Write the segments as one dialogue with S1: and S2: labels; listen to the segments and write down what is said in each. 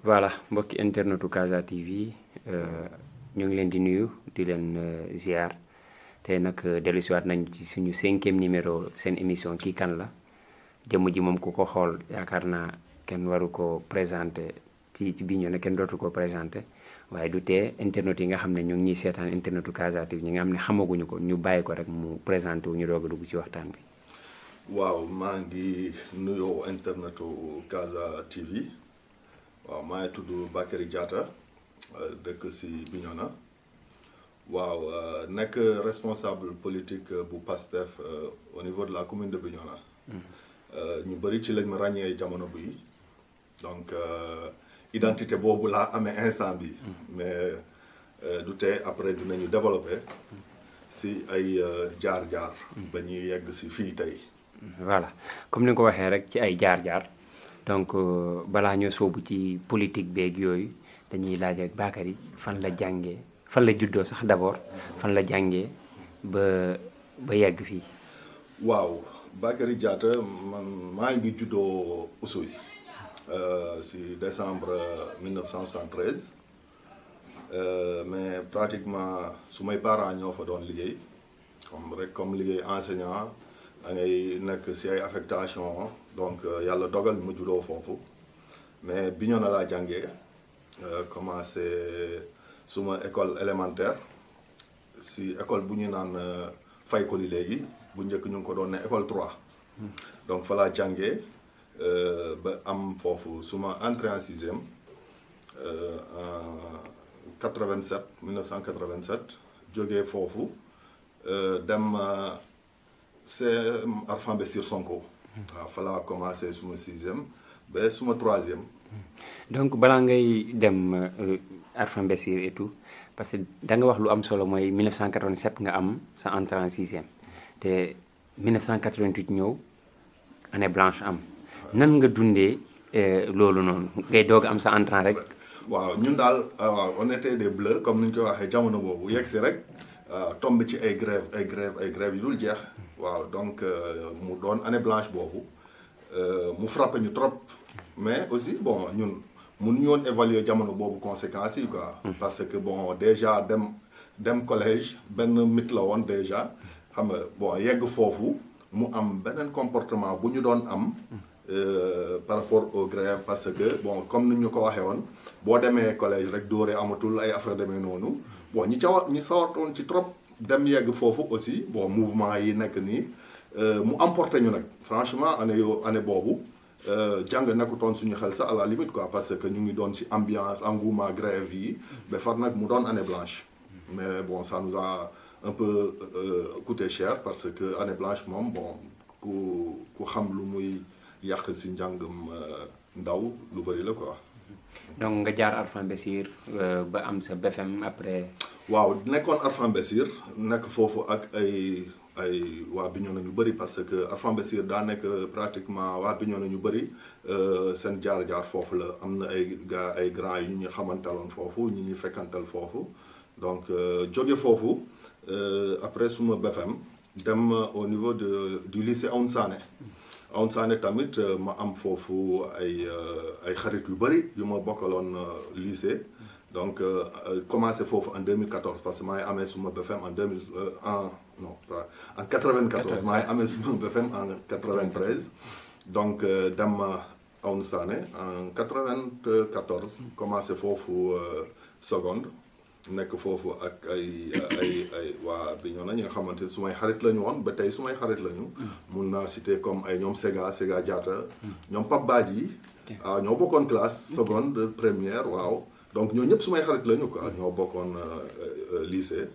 S1: voilà mbokki internetu Casa TV ñu ngi leen di nuyu di leen ziar tey nag dellusiwaat nañ ci suñu 5e numéro seen émission kii kan la jëmm ji moom ku ko xool yaakaar naa kenn waru ko présenté ci Bignona kenn dootu ko présenté waaye du tee internet yi nga xam ne ñu ngi ñuy seetaan internetu Casa TV ñi nga xam ne xamaguñu ko ñu bàyyi ko rek mu présenté wu ñu doog a dugg ci waxtaan bi.
S2: waaw maa ngi nuyoo internetu Casa TV waaw maa ngi tudd Bakary Diatta dëkk si Bignona waaw nekk responsable politique bu PASTEF au niveau de la commune de Bignona. ñu bëri ci lañ ma ràññee jamono bi donc identité boobu laa amee instant bi mais du tee après dinañu développer si ay jaar-jaar ba ñuy yegg si fii tey.
S1: voilà comme ni nga ko waxee rek ci ay jaar-jaar donc balaa ñoo soobu ci politique beeg yooyu dañuy laaj rek Bakary fan la jàngee fan la juddoo sax d'abord fan la jàngee ba yegg fii.
S2: waaw Bakary Diatta man maa ngi juddoo Oussouye si décembre 1973 mais pratiquement su may parents ñoo fa doon liggéey comme liggéey enseignant. da ngay nekk si ay affectation donc yàlla dogal mu juddoo foofu mais Bignona laa jàngee commencé suma école élémentaire si école bu ñu naan Faykoli léegi bu njëkk ñu ngi ko doon ne école 3 donc fa laa jàngee ba am foofu suma entrée en 6e en 87 1987 jógee foofu dem c'est Arfan Bessir Sonko. waaw fa laa commencé suma 6e ba suma 3e.
S1: donc balaa ngay dem Arfan Bessir et tout parce que da nga wax lu am solo mooy 1987 nga am sa entrée en 6e te 1988 ñëw année blanche am nan nga dundee loolu noonu ngay doog am sa entrée rek.
S2: waaw ñun daal waaw on était des bleus comme ni ñu koy waxee jamono boobu yegg si rek tombé ci ay grève yu dul jeex. waaw donc mu doon année blanche boobu mu frappé ñu trop mais aussi bon ñun mënuñu woon évaluer jamono boobu conséquences yi quoi. parce que bon déjà dem collège benn mythe la woon déjà xam nga bon yegg foofu mu am beneen comportement bu ñu doon am par rapport aux grèves parce que bon comme ni ñu ko waxee woon boo demee collège rek dóoree amatul ay affaire demee noonu bon ñi sawartoon ci trop. dem yegg foofu aussi bon mouvement yi nekk nii mu emporté ñu nag franchement année boobu jàng nekkutoon suñu xel sax à la limite quoi parce que ñu ngi doon ci ambiance engouement grève yi ba far nag mu doon année blanche mais bon ça nous a un peu coûté cher parce que année blanche moom bon ku xam lu muy yàq ci njàngam ndaw lu bëri la quoi.
S1: donc nga jaar Arfan Bessir ba am sa BFM après.
S2: waaw nekkoon Arfan Bessir nekk foofu ak ay waa Bignona ñu bëri parce que Arfan Bessir daa nekk pratiquement waa Bignona ñu bëri seen jaar-jaar foofu la am na ay grands yu ñu xamantaloon foofu ñu ñu fekkantal foofu donc jóge foofu après suma BFM dem au niveau du lycée Aoun Sané tamit ma am foofu ay xarit yu bëri yu ma bokkaloon lycée donc commencé foofu en 2014 parce que maa ngi amee suma BFM en 94 maa ngi amee suma BFM en 93 donc dem Aoun Sané en 94 commencé foofu seconde nekk foofu ak ay waa Bignona ñi nga xamante sumay xarit la ñu woon ba tey sumay xarit la ñu mun naa citer comme ay ñoom Sega Diatta ñoom Pape Badji waaw ñoo bokkoon classe seconde première waaw donc ñoo ñëpp sumay xarit la ñu quoi ñoo bokkoon lycée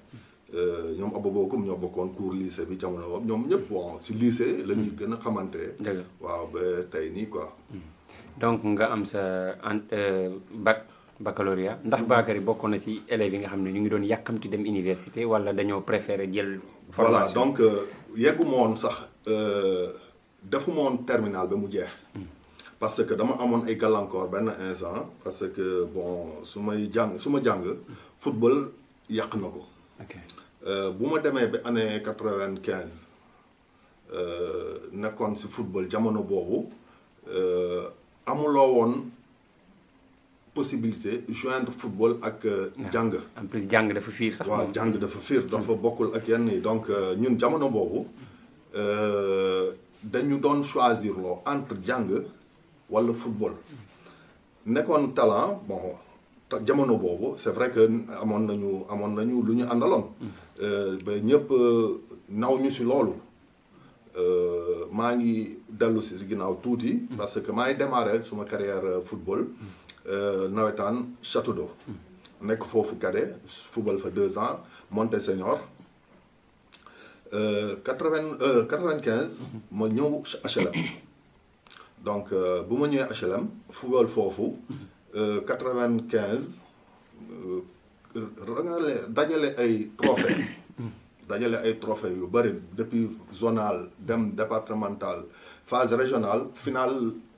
S2: ñoom Abobokum ñoo bokkoon cours lycée bi jamono boobu ñoom ñëpp bon si lycée la ñuy gën a xamante waaw ba tey nii quoi.
S1: donc nga am sa baccalauréat ndax Bakary bokkoon na ci élèves yi nga xam ne ñu ngi doon yàkkamti dem université wala dañoo préféré jël formation.
S2: voilà donc yegguma woon sax defuma woon terminal ba mu jeex. parce que dama amoon ay gàllankoor benn instant parce que bon su ma jàng football yàq na ko. bu ma demee ba année 95 nekkoon si football jamono boobu amuloo woon possibilité joindre football ak jàng.
S1: en plus jàng dafa fiir sax.
S2: waaw jàng dafa fiir dafa bokkul ak yenn yi donc ñun jamono boobu dañu doon choisir loo entre jàng wala football nekkoon talent bon jamono boobu c'est vrai que amoon nañu lu ñu àndaloon. ba ñëpp naw ñu si loolu. maa ngi dellu si ginnaaw tuuti. parce que maa ngi démarré suma carrière football. nawetaan Château d'Eau. nekk foofu cadet football fa 2 ans monté senior. 95 ma ñëw HLM. donc bu ma ñëwee HLM football foofu. 95 dajale ay trophée dajale ay trophée yu bëri depuis zonal dem départemental phase régionale finale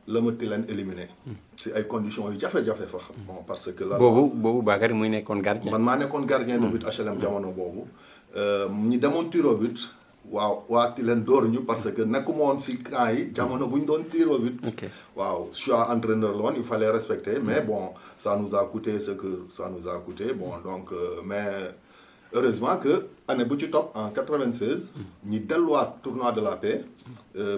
S2: la ma leen éliminé. si ay conditions yu jafe-jafe sax. bon parce que.
S1: boobu Bakary muy nekkoon gardien.
S2: man maa nekkoon gardien de but HLM jamono boobu. ñi demoon tir au but. waaw waati leen door ñu parce que nekkuma woon si camp yi jamono bu ñu doon tir au but. waaw choix entraîneur la woon il fallait respecter mais bon ça nous a coûté ce que ça nous a coûté bon donc mais heureusement que année bu ci topp en 96. ñi delluwaat tournoi de la paix.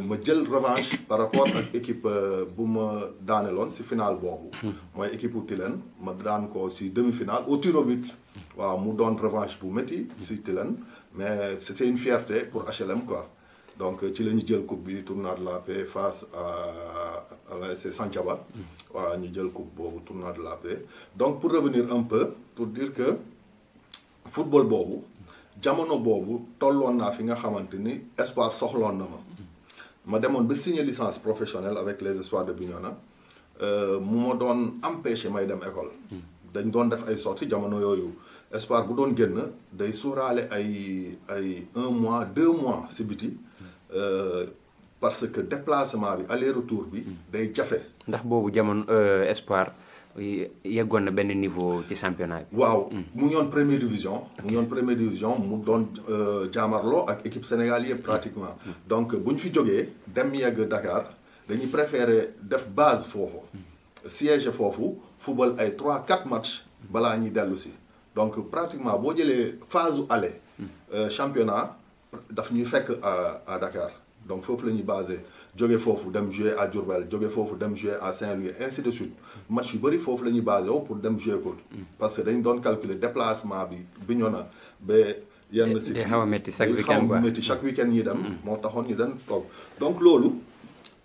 S2: ma jël revanche par rapport ak équipe bu ma daaneloon si finale boobu. mooy équipe u Tilène ma daan ko si demi-finale au tir au but. waaw mu doon revanche bu métti si Tilène mais c'était une fierté pour HLM quoi donc ci la ñu jël coupe bi tournoi de la paix face à l'ASC Santhiaba. waaw ñu jël coupe boobu tournoi de la paix donc pour revenir un peu pour dire que football boobu jamono boobu tolloon naa fi nga xamante ni espoir soxloon na ma demoon ba signer licence professionnelle avec les Espoirs de Bignona mu ma doon empêché may dem école. dañ doon def ay sorties jamono yooyu espoir bu doon génn day sóoraale ay 1 mois 2 mois si biti parce que déplacement bi aller retour bi day jafe.
S1: ndax boobu jamono espoir yeggoon na benn niveau ci championnat bi.
S2: waaw mu ngi woon première division. mu doon jaamarloo ak équipe sénégalaise yëpp pratiquement. donc bu ñu fi jógee dem yegg Dakar dañuy préférer def base foofu. siège foofu football ay 3-4 matchs balaa ñuy dellu si donc pratiquement boo jëlee phase u aller championnat daf ñuy fekk à Dakar donc foofu la ñuy basé jóge foofu dem jouer à Diourbel jóge foofu dem jouer à Saint-Louis ainsi de suite match yu bëri foofu la ñuy basé wu pour dem jouer ko parce que dañ doon calculer déplacement bi Bignona ba yenn sites yi
S1: xaw a métti chaque
S2: week-end ñi dem moo taxoon ñu dem toog donc loolu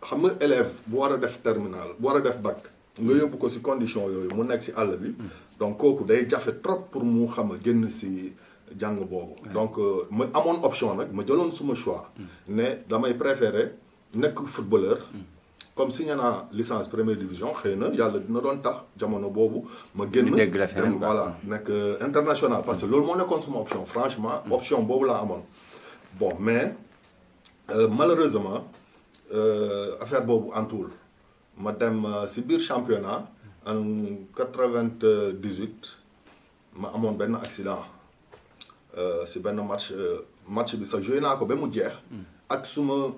S2: xam nga élève bu war a def terminal bu war a def bac nga yóbbu ko si condition yooyu mu nekk si àll bi donc kooku day jafe trop pour mu xam a génn si jàng boobu donc ma amoon option nag ma jëloon suma choix ne damay préférer nekk footballeur comme signé naa licence première division xëy na yàlla dina doon tax jamono boobu ma génn dem voilà nekk international parce que loolu moo nekkoon suma option franchement option boobu laa amoon bon mais malheureusement affaire boobu antuwul ma dem si biir championnat en 98 ma amoon benn accident si benn match bi sax joué naa ko ba mu jeex ak suma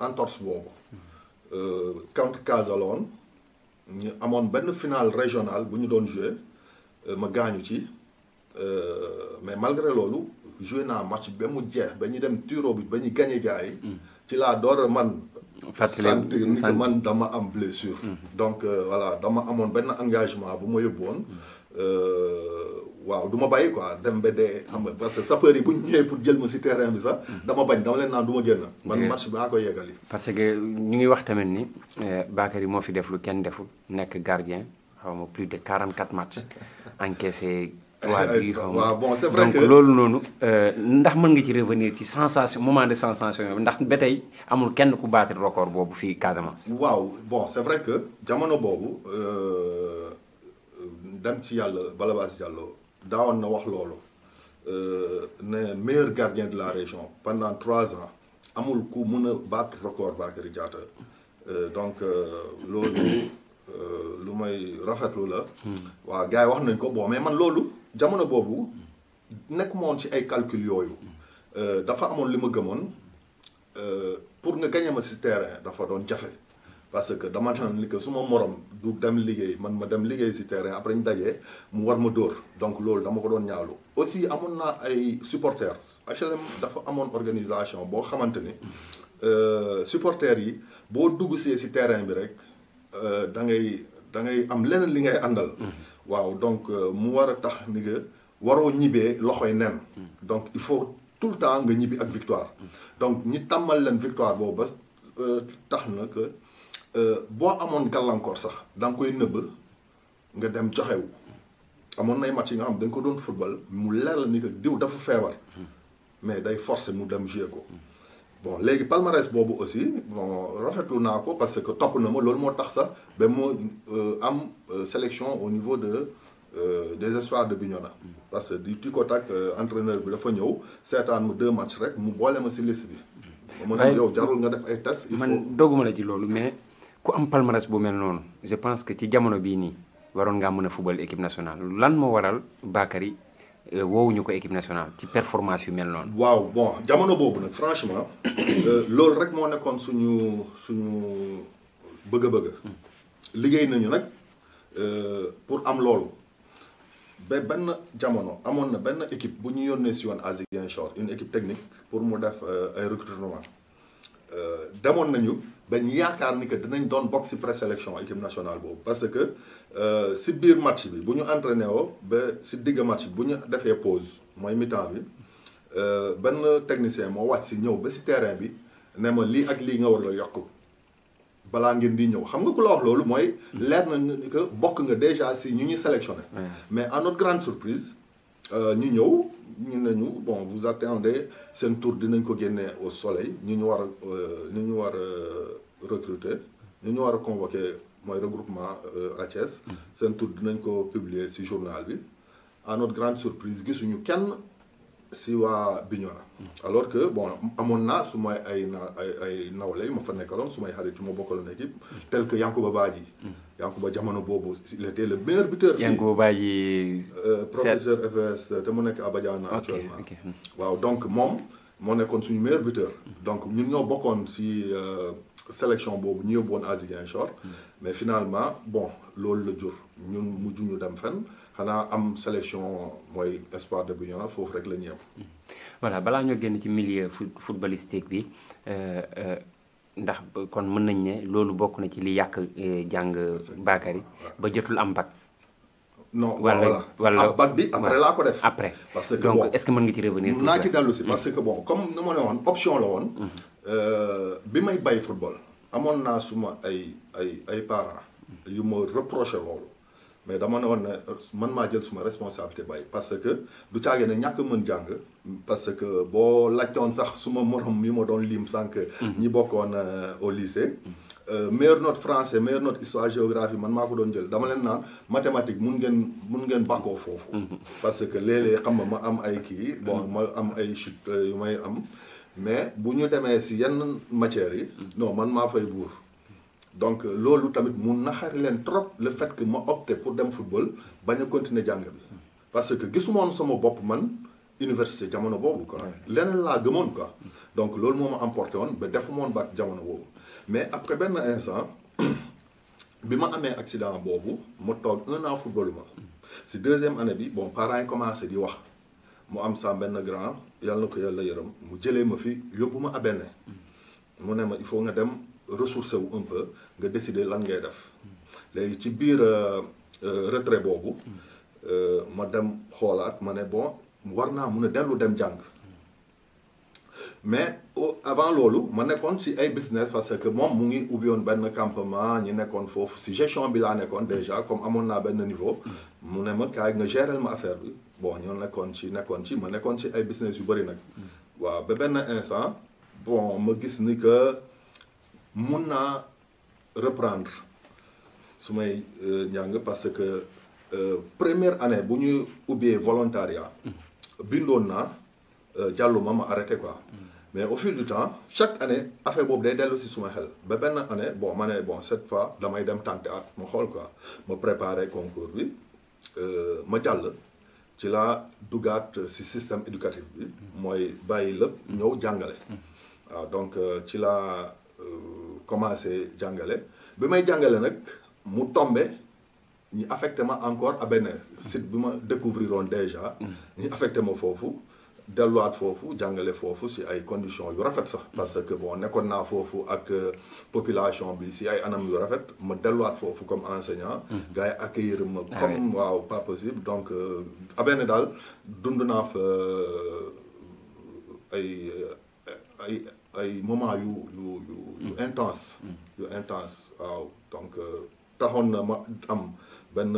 S2: entorse boobu contre Casaloon ñu amoon benn finale régionale bu ñu doon joué ma gaañu ci mais malgré loolu joué naa match ba mu jeex ba ñu dem tiro bi ba ñu gagné gars yi ci laa door man sentir ni que man dama am blessure donc voilà dama amoon benn engagement bu ma yóbbu woon waaw du ma bàyyi quoi dem ba dee xam nga parce que sapeur yi bu ñu ñëwee pour jël ma si terrain bi sax dama bañ dama leen naan du ma génn man match bi maa koy yeggali
S1: parce que ñu ngi wax tamit ni Bakary moo fi def lu kenn deful nekk gardien xaw ma plus de 44 matchs encaissé 3 buts
S2: waaw bon c'est vrai
S1: donc
S2: que
S1: loolu noonu ndax mën nga ci revenir ci sensation moment de sensation yooyu ndax ba tey amul kenn ku battre record boobu fii Casamance.
S2: waaw bon c'est vrai que jamono boobu dem ci yàlla Balabas Diallo daawoon na wax loolu ne meilleur gardien de la région pendant 3 ans amul ku mën a battre record Bakary Diatta donc loolu lu may rafetlu la. waaw gars yi wax nañ ko bon mais man loolu jamono boobu nekk moon ci ay calcul yooyu dafa amoon li ma gëmoon pour nga gagné ma si terrain dafa doon jafe parce que dama naan ni que suma morom du dem liggéey man ma dem liggéey si terrain après ñu dajee mu war ma dóor donc loolu dama ko doon ñaawlu aussi amoon naa ay supporters HLM dafa amoon organisation boo xamante ni supporters yi boo dugg see si terrain bi rek da ngay am leneen li ngay àndal waaw donc mu war a tax ni que waroo ñibbee loxoy nen donc il faut tout le temps nga ñibbi ak victoire donc ñi tàmmal leen victoire boobu ba tax na que boo amoon gàllankoor sax da nga koy nëbb nga dem joxewu amoon nay match yi nga xam dañ ko doon football mu leer la ni que diw dafa feebar mais day forcer mu dem jouer ko bon léegi palmarès boobu aussi bon rafetlu naa ko parce que topp na ma loolu moo tax sax ba mu am sélection au niveau des espoirs de Bignona parce que du tic ak entraîneur bi dafa ñëw seetaan mu 2 matchs rek mu boole ma si liste bi ma ne yow jarul nga def ay tests il faut
S1: man dogguma la ci loolu mais ku am palmarès bu mel noonu je pense que ci jamono bii nii waroon ngaa mën a football équipe nationale lan moo waral Bakary woowuñu ko équipe nationale ci performance yu mel noonu.
S2: waaw bon jamono boobu nag franchement loolu rek moo nekkoon suñu bëgg-bëgg liggéey nañu nag pour am loolu ba benn jamono amoon na benn équipe bu ñu yónnee si woon à Ziguinchor une équipe technique pour mu def ay recrutement demoon nañu ba ñu yaakaar ni que dinañ doon bokk si présélection équipe nationale boobu parce que si biir match bi bu ñu entraîné woo ba si digg match bi bu ñu defee pause mooy mi-temps bi benn technicien moo wàcc si ñëw ba si terrain bi ne ma lii ak lii nga war a yokk balaa ngeen di ñëw xam nga ku la wax loolu mooy leer na ni que bokk nga déjà si ñu ñuy sélectionné mais à notre grande surprise ñu ñëw ñu nañu bon vous attendez seen tour dinañ ko génnee au soleil ñu war a recruter ñu war a convoquer mooy regroupement à Thiès seen tour dinañ ko publier ci journal bi à notre grande surprise gisuñu kenn si waa Bignona alors que bon amoon naa su may ay nawle yu ma fa nekkaloon su may xarit yu ma bokkaloon équipe tel que Yankuba Badji Yankuba jamono boobu il était le meilleur buteur fii
S1: Yankuba Badji
S2: professeur EPS te mu nekk à Badiana actuellement waaw donc moom moo nekkoon suñu meilleur buteur donc ñun ñoo bokkoon si sélection boobu ñu yóbbu woon à Ziguinchor mais finalement bon loolu la jur ñun mujj ñu dem fenn xanaa am sélection mooy espoir de Bignona foofu rek la ñu yem.
S1: voilà balaa ñoo génn ci milieu footballistique bi ndax kon mën nañ ne loolu bokk na ci li yàq jàng Bakary ba jotul am bac.
S2: non
S1: wala
S2: bac bi après laa ko def.
S1: après
S2: parce que
S1: donc
S2: bon
S1: est-ce que mën nga ci revenir.
S2: naa ci dellu si parce que bon comme ni ma ne woon option la woon. bi may bay football. amoon naa suma ay parents yu ma reproché loolu. mais dama ne woon ne man maa jël suma responsabilité bay parce que du caagee ne ñàkk mën jàng parce que boo laajtoon sax suma morom yi ma doon lim sànq ñi bokkoon au lycée meilleure note français meilleure note histoire géographie man maa ko doon jël dama leen naan mathématique mun ngeen bàkkoo foofu parce que léeg-léeg xam nga ma am ay kii bon ma am ay chute yu may am mais bu ñu demee si yenn matières yi non man maa fay buur donc loolu tamit mu naxari leen trop le fait que ma opté pour dem football bañ a continuer jàng bi parce que gisumoon sama bopp man université jamono boobu quoi leneen laa gëmoon quoi donc loolu moo ma emporté woon ba defumoon bac jamono boobu mais après benn instant bi ma amee accident boobu ma toog 1 an footballu ma si 2e année bi bon parents yi commencé di wax mu am sa benn grand yàlla na ko yàlla yërëm mu jëlee ma fi yóbbu ma abenne mu ne ma il faut nga dem ressourcer wu un peu nga décider lan ngay def léegi ci biir retrait boobu ma dem xoolaat ma ne bon war naa mun a dellu dem jàng mais avant loolu ma nekkoon ci ay business parce que moom mu ngi ubbi woon benn campement ñi nekkoon foofu ci gestion bi laa nekkoon déjà comme amoon naa benn niveau mu ne ma kaay nga gérer ma affaire bi bon ñoo nekkoon ci ma nekkoon ci ay business yu bëri nag waaw ba benn instant bon ma gis ni que mun naa reprendre su may njàng parce que première année bu ñu ubbee volontariat bindoon naa jàlluma ma arrêté quoi mais au fil du temps chaque année affaire boobu day dellu si suma xel ba benn année bon ma ne bon cette fois damay dem tenter at ma xool quoi ma préparer concours bi ma jàll ci laa dugaat si système éducatif bi mooy bàyyi lépp ñëw jàngale waaw donc ci laa commencé jàngale bi may jàngale nag mu tombé ñi affecté ma encore à benn site bi ma découvrir woon déjà ñi affecté ma foofu delluwaat foofu jàngale foofu si ay conditions yu rafet sax parce que bon nekkoon naa foofu ak population bi si ay anam yu rafet ma delluwaat foofu comme enseignant gars yi accueillir ma comme waaw pas possible donc abene daal dund naa fa ay moment yu intense waaw donc taxoon na ma am benn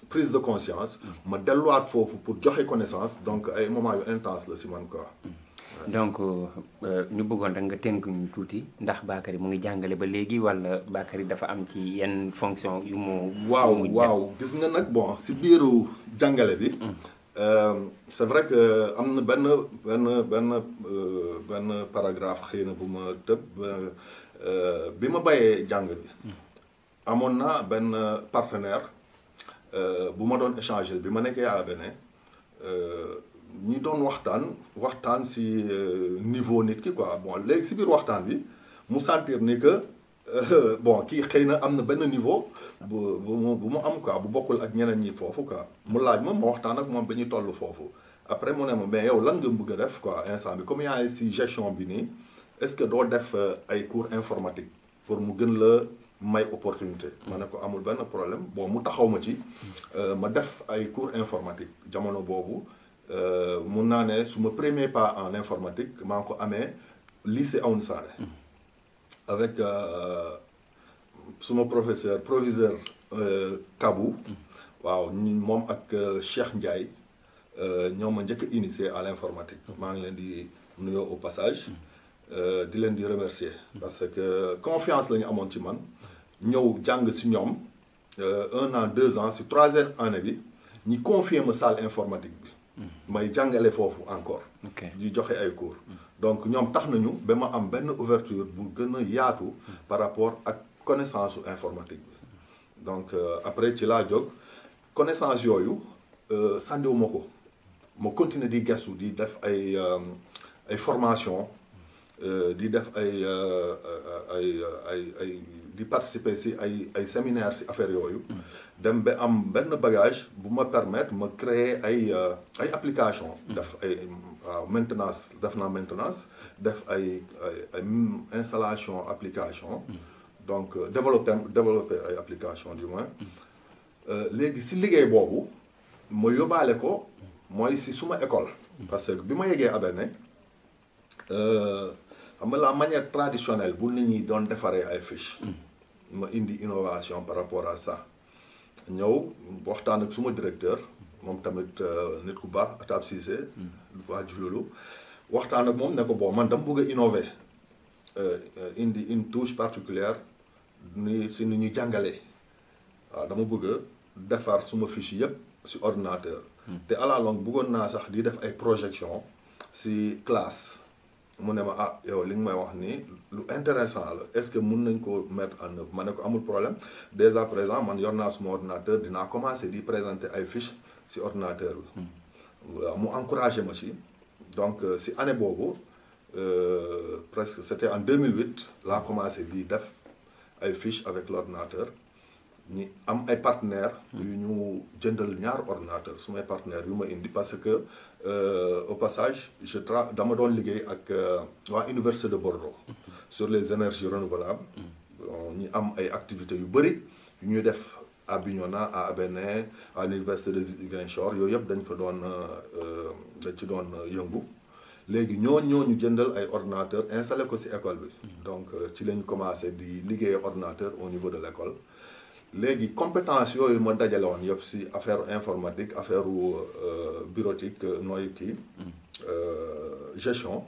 S2: prise de conscience ma delluwaat foofu pour joxe connaissance donc ay moment yu intense la si man quoi.
S1: donc ñu bëggoon rek nga tënk ñu tuuti ndax Bakary mu ngi jàngale ba léegi wala Bakary dafa am ci yenn fonction yu mu.
S2: waaw gis nga nag bon si biiru jàngale bi. C'est vrai que am na benn paragraphe xëy na bu ma tëb bi ma bàyyee jàng bi amoon naa benn partenaire bu ma doon échanger bi ma nekkee à Bénin ñi doon waxtaan si niveau nit ki quoi bon léegi si biir waxtaan bi mu sentir ni que bon kii xëy na am na benn niveau bu mu am quoi bu bokkul ak ñeneen ñi foofu quoi mu laaj ma waxtaan ak moom ba ñuy toll foofu après mu ne ma mais yow lan nga bëgg a def quoi instant bi comme yaa ngi si gestion bi nii est-ce que doo def ay cours informatique pour mu gën la may opportunité ma ne ko amul benn problème bon mu taxaw ma ci ma def ay cours informatique jamono boobu mun naa ne su ma premier pas en informatique maa ngi ko amee lycée Aoun Sané avec suma professeur proviseur Kabou waaw moom ak Cheikh Ndiaye ñoo ma njëkk a initié à l'informatique maa ngi leen di nuyoo au passage di leen di remercier parce que confiance la ñu amoon ci man ñëw jàng si ñoom 1 an 2 ans si 3e année bi ñi confié ma salle informatique bi may jàngale foofu encore di joxe ay cours donc ñoom tax nañu ba ma am benn ouverture bu gën a yaatu par rapport ak connaissance informatique bi donc après ci laa jóg connaissance yooyu sànniwuma ko ma continuer di gestu di def ay formation di def di participer si ay séminaire si affaire yooyu dem ba am benn bagage bu ma permettre ma créer ay application def ay maintenance def naa maintenance def ay installation application donc développer ay application du moins léegi si liggéey boobu ma yóbbaale ko mooy si suma école parce que bi ma yeggee Abéné xam nga la manière traditionnelle bu nit ñi doon defaree ay fiches ma indi innovation par rapport à ça ñëw waxtaan ak suma directeur moom tamit nit ku baax Atab Cissé waa Jululu waxtaan ak moom ne ko bon man dama bëgg a innover indi une touche particulière ni si ni ñuy jàngalee waaw dama bëgg a defar suma fiche yëpp si ordinateur te à la longue bëggoon naa sax di def ay projection si classe mu ne ma ah yow li nga may wax nii lu intéressant la est-ce que mun nañ ko mettre en œuvre ma ne ko amul problème dès à présent man yor naa suma ordinateur dinaa commencer di présenter ay fiches si ordinateur bi waaw mu encouragé ma ci donc si année boobu presque c'était en 2008 laa commencé di def ay fiches avec l'ordinateur ñi am ay partenaires yu ñu jëndal ñaar ordinateur su may partenaires yu ma indi parce que au passage dama doon liggéey ak waa Université de Bordeaux sur les énergies renouvelables ñi am ay activités yu bëri yu ñuy def à Bignona à Abéné à l'université de Ziguinchor yooyu yëpp dañ ci doon yëngu léegi ñu jëndal ay ordinateur installé ko ci école bi donc ci lañu commencé di liggéey ordinateur au niveau de l'école léegi compétence yooyu ma dajale woon yëpp ci affaire informatique affaire bureautique nooy kii gestion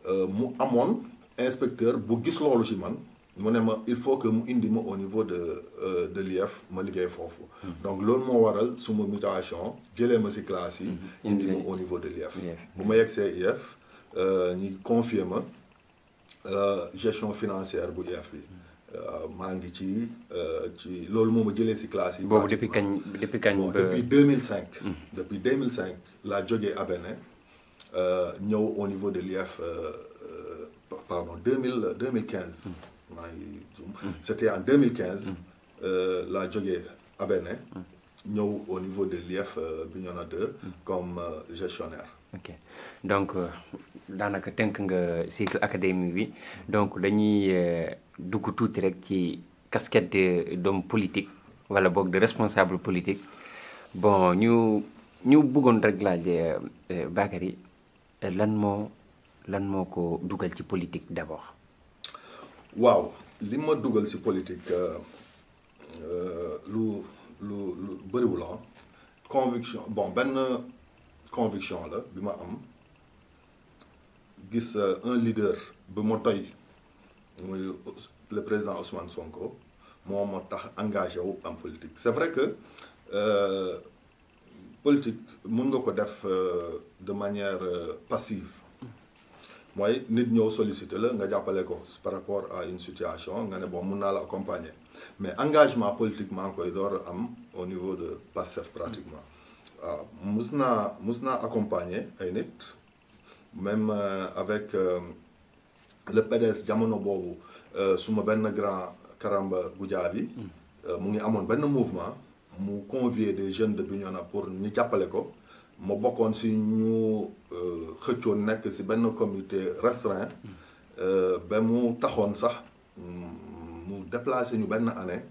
S2: mu amoon inspecteur bu gis loolu ci man mu ne ma il faut que mu indi ma au niveau de l'IEF ma liggéey foofu donc loolu moo waral suma mutation jëlee ma ci classe yi indi ma au niveau de l'IEF bu ma yegsee IEF ñi confier ma gestion financière bu IEF bi maa ngi ci loolu moo ma jëlee ci classe yi
S1: boobu depuis kañ
S2: depuis 2005 depuis 2005 laa jógee Abéné ñëw au niveau de l'IEF pardon 2015 c'était en 2015 laa jógee à Bénin ñëw au niveau de l'IEF Bignona 2 comme gestionnaire.
S1: ok donc daanaka tënk nga cycle académique bi donc dañuy dugg tuuti rek ci casquette d'homme politique wala boog de responsable politique bon ñu bëggoon rek laaj Bakary lan moo ko dugal ci politique d'abord.
S2: waaw li ma dugal ci politique lu bëriwul conviction bon benn conviction la bi ma am gis un leader bi ma doy muy le président Ousmane Sonko moo ma tax engagé wu en politique. c'est vrai que politique mun nga ko def de manière passive mooy nit ñëw solliciter la nga jàppale ko par rapport à une situation nga ne bon mun naa la accompagner mais engagement politique maa ngi koy door am au niveau de PASTEF pratiquement waaw mus naa accompagner ay nit même avec le PDS jamono boobu suma benn grand Karamba Goudiaby mu ngi amoon benn mouvement mu convier des jeunes de Bignona pour ñu jàppale ko ma bokkoon si ñu xëccoon nekk si benn comité restreint ba mu taxoon sax mu déplacé ñu benn année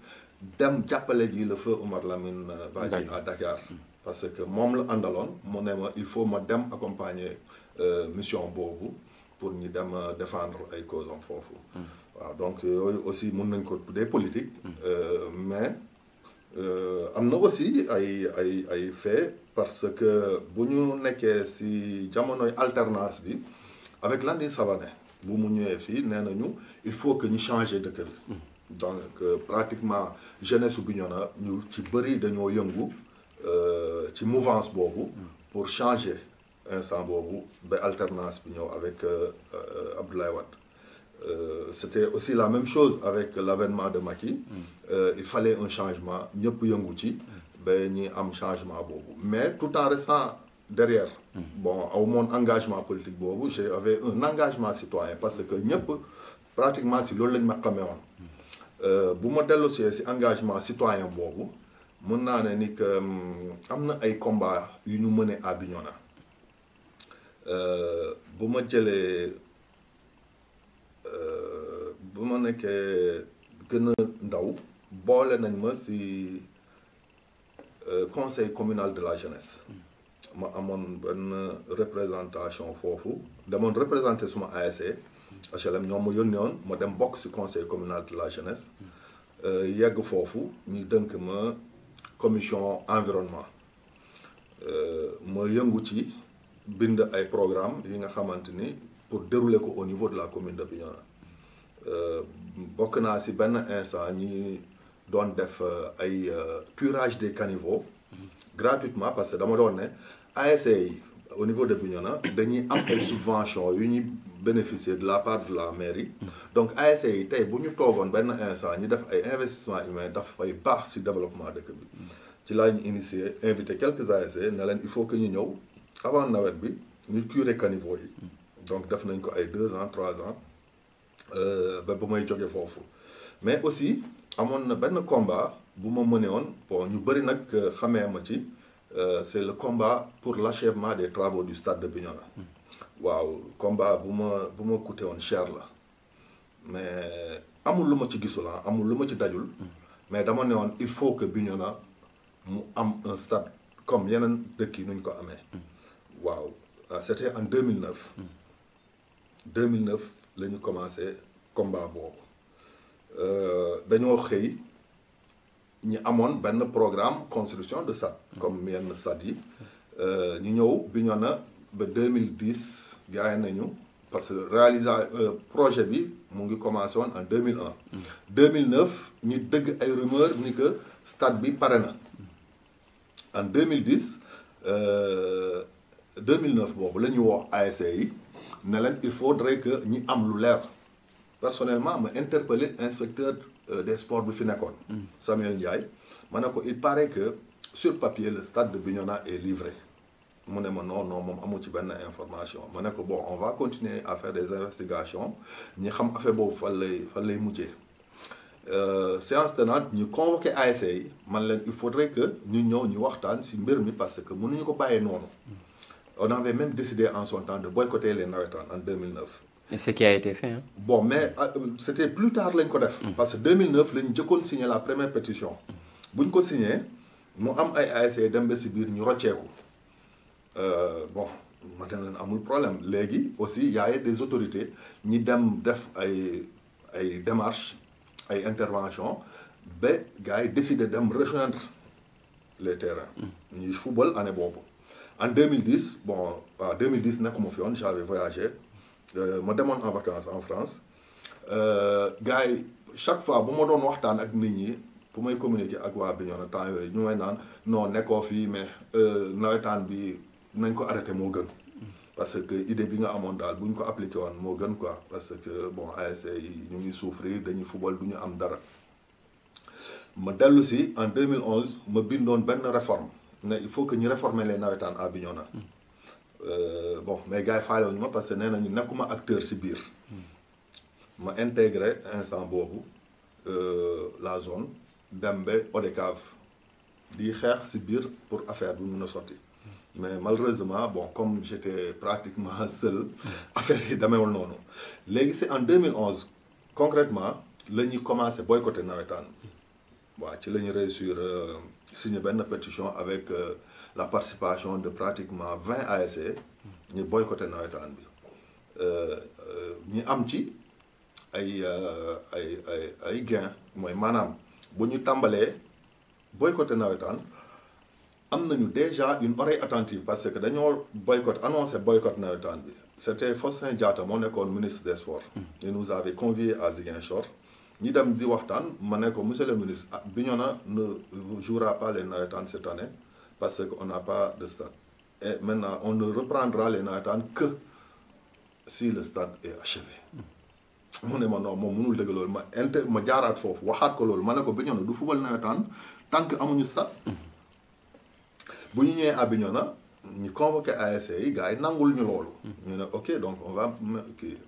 S2: dem jàppale ji le feu Oumar Lamine Badji à Dakar parce que moom la àndaloon mu ne ma il faut ma dem accompagner mission boobu pour ñu dem défendre ay causes am foofu waaw donc yooyu aussi mun nañ ko tuddee politique mais am na aussi ay fait parce que bu ñu nekkee ci jamonoy alternance bi avec Landing Savané bu mu ñëwee fii nee nañu il faut que ñu changer dëkk bi donc pratiquement jeunesse su Bignona ñu ci bëri dañoo yëngu ci mouvance boobu pour changer instant boobu ba alternance bi ñëw avec Abdoulaye Wade. C'était aussi la même chose avec l'avènement de Macky. Il fallait un changement ñëpp yëngu ci ba ñi am changement boobu mais tout en restant derrière bon aw moon engagement politique boobu j'avais un engagement citoyen parce que ñëpp pratiquement si loolu lañ ma xamee woon bu ma dellusee si engagement citoyen boobu mën naa ne ni que am na ay combats yu ñu mëne à Bignona bu ma jëlee bu ma nekkee gën a ndaw boole nañ ma ci conseil communal de la jeunesse ma amoon benn représentation foofu demoon représenter suma ASC HLM ñoom ma yónnee woon ma dem bokk ci conseil communal de la jeunesse yegg foofu ñu dënk ma commission environnement ma yëngu ci bind ay programme yi nga xamante ni pour dérouler ko au niveau de la commune de Bignona bokk naa ci benn instant ñi doon def ay curage des caniveaux gratuitement parce que dama doon ne ASC yi au niveau de Bignona dañuy am ay subventions yu ñuy bénéficier de la part de la mairie donc ASC yi tey bu ñu toogoon benn instant ñi def ay investissement humain dafay baax ci développement dëkk bi ci laa ñu initié invité quelques ASC ne leen il faut que ñu ñëw avant nawet bi ñu curer caniveaux yi donc def nañ ko ay 2 ans 3 ans ba bu may jóge foofu mais aussi amoon na benn combat bu ma mënee woon bon ñu bëri nag xamee ma ci c'est le combat pour l'achèvement des travaux du stade de Bignona waaw combat bu ma coûté woon cher la mais amul lu ma ci gisul amul lu ma ci dajul mais dama ne woon il faut que Bignona mu am un stade comme yeneen dëkk yi nuñ ko amee waaw c'était en 2009 la ñu commencé combat boobu dañoo xëy ñu amoon benn programme construction de stade comme yenn stade yi ñu ñëw Bignona ba 2010 gaay nañu parce que projet bi mu ngi commencé woon en 2001 2009 ñu dëgg ay rumeur ni que stade bi pare na en 2010 2009 boobu la ñu wax ASC yi ne leen il faudrait que ñi am lu leer personnellement ma interpellé inspecteur des sports bi fi nekkoon Samuel Ndiaye ma ne ko il paraît que sur papier le stade de Bignona est livré mu ne ma non non moom amul ci benn information ma ne ko bon on va continuer à faire des investigations ñi xam affaire boobu fan lay mujjee séance tenante ñu convoqué ASC yi man leen il faudrait que ñu ñëw ñu waxtaan ci mbir mi parce que mënuñu ko bàyyee noonu on avait même décidé en son temps de boycotter les navétanes en 2009.
S1: Et ce qui a été fait hein?
S2: Bon mais c'était plus tard lañ ko def parce que 2009 lañ jëkkoon signé la première pétition buñ ko signé mu am ay ASC dem ba ci biir ñu rocceeku bon ma ne leen amul problème léegi aussi y a des autorités ñi dem def ay démarches ay interventions ba gars yi décidé dem rejoindre les terrains ñuy football année boobu en 2010 bon waaw 2010 nekkuma fi woon j'avais voyagé ma demoon en vacances en France gars yi chaque fois bu ma doon waxtaan ak nit ñi bu may communiquer ak waa Bignona temps yooyu ñu may naan non nekkoo fii mais nawetaan bi nañ ko arrêté moo gën parce que idée bi nga amoon daal bu ñu ko appliqué woon moo gën quoi parce que bon ASC yi ñu ngi souffrir dañuy football du ñu am dara ma dellu si en 2011 ma bindoon benn réforme ne il faut que ñu réformer les nawetaan à Bignona bon mais gars yi faale ñu ma parce que nee nañu nekkuma acteur si biir ma intégré instant boobu la zone dem ba ODCAV di xeex si biir pour affaire bi mun a sotti mais malheureusement bon comme j'étais pratiquement seul affaire yi demeewul noonu léegi c'est en 2011 concrètement la ñuy commencé boycotter nawetaan waaw ci la ñu réussir signer benn pétition avec la participation de pratiquement 20 ASC ñu boycotter nawetaan bi ñu am ci ay gain mooy maanaam bu ñu tàmbalee boycotter nawetaan am nañu déjà une oreille attentive parce que dañoo annoncé boycott nawetaan bi c'était Faustin Diatta moo nekkoon ministre des sports il nous avait conviés à Ziguinchor ñi dem di waxtaan ma ne ko monsieur le ministre Bignona ne jouera pas les nawetaan cette année parce que on n'a pas de stade et maintenant on ne reprendra les nawetaan que si le stade est achevé mu ne ma non moom mënul dëgg loolu ma jaaraat foofu waxaat ko loolu ma ne ko Bignona du football nawetaan tant que amuñu stade bu ñu ñëwee à Bignona ñu convoqué ASC yi gars yi nangul ñu loolu ñu ne ok donc on va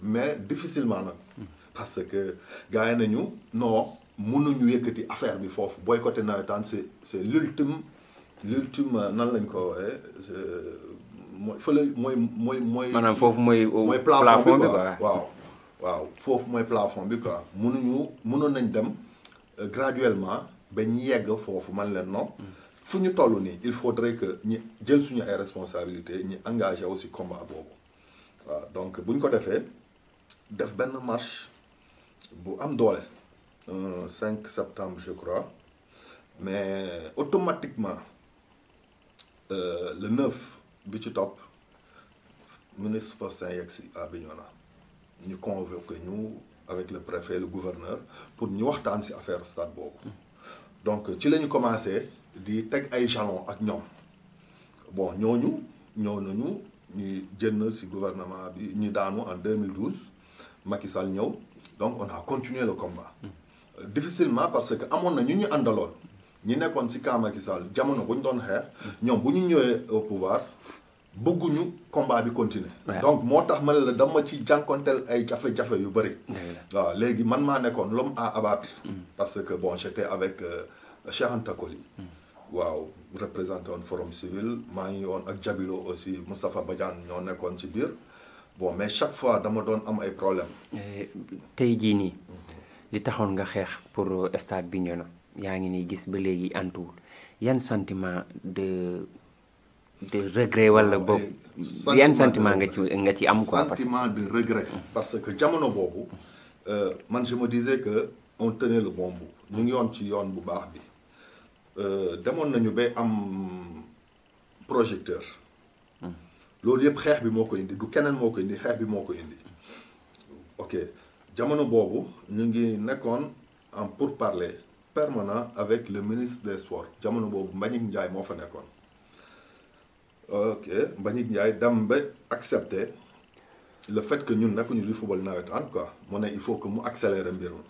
S2: mais difficilement nag parce que gars yi nañu non mënuñu yëkkati affaire bi foofu boycotté nawetaan c'est l'ultime nan lañ ko waxee mooy fële mooy
S1: maanaam foofu mooy
S2: plafond bi quoi waaw foofu mooy plafond bi quoi mënoon nañ dem graduellement ba ñu yegg foofu man leen non fu ñu toll nii il faudrait que ñu jël suñu ay responsabilités ñu engagé aussi combat boobu waaw donc bu ñu ko defee def benn marche bu am doole 5 septembre je crois mais automatiquement le 9 bi ci topp ministre Faustin yegg si à Bignona ñu convoqué ñu avec le préfet le gouverneur pour ñu waxtaan ci affaire stade boobu donc ci la ñu commencé di teg ay jalons ak ñoom bon ñëw nañu ñu jënn ci gouvernement bi ñu daanu en 2012 Macky Sall ñëw donc on a continué le combat difficilement parce que amoon na ñu àndaloon ñi nekkoon ci camp Macky Sall jamono bu ñu doon xeex ñoom bu ñu ñëwee au pouvoir bëgguñu combat bi continuer donc moo tax ma ne la dama ci jànkonteel ay jafe-jafe yu bëri waaw léegi man maa nekkoon l'homme à abattre parce que bon j'étais avec Cheikh Anta Koli waaw représenté woon forum civil maa ngi woon ak Jabilo aussi Moustapha Badiane ñoo nekkoon ci biir bon mais chaque fois dama doon am ay problème
S1: tey jii nii li taxoon nga xeex pour stade Bignona yaa ngi nii gis ba léegi antuwul yan sentiment de regret wala boobu yan sentiment nga ci am quoi
S2: sentiment de regret parce que jamono boobu man je me disais que on tenait le bon bout ñu ngi yoon ci yoon bu baax bi demoon nañu ba am projecteur loolu yëpp xeex bi moo ko indi du keneen moo ko indi xeex bi moo ko indi ok jamono boobu ñu ngi nekkoon en pourparlers permanent avec le ministre des sports jamono boobu Mbagnick Ndiaye moo fa nekkoon ok Mbagnick Ndiaye dem ba accepter le fait que ñun nekkuñu di football nawetaan quoi mu ne il faut que mu accélérer mbir mi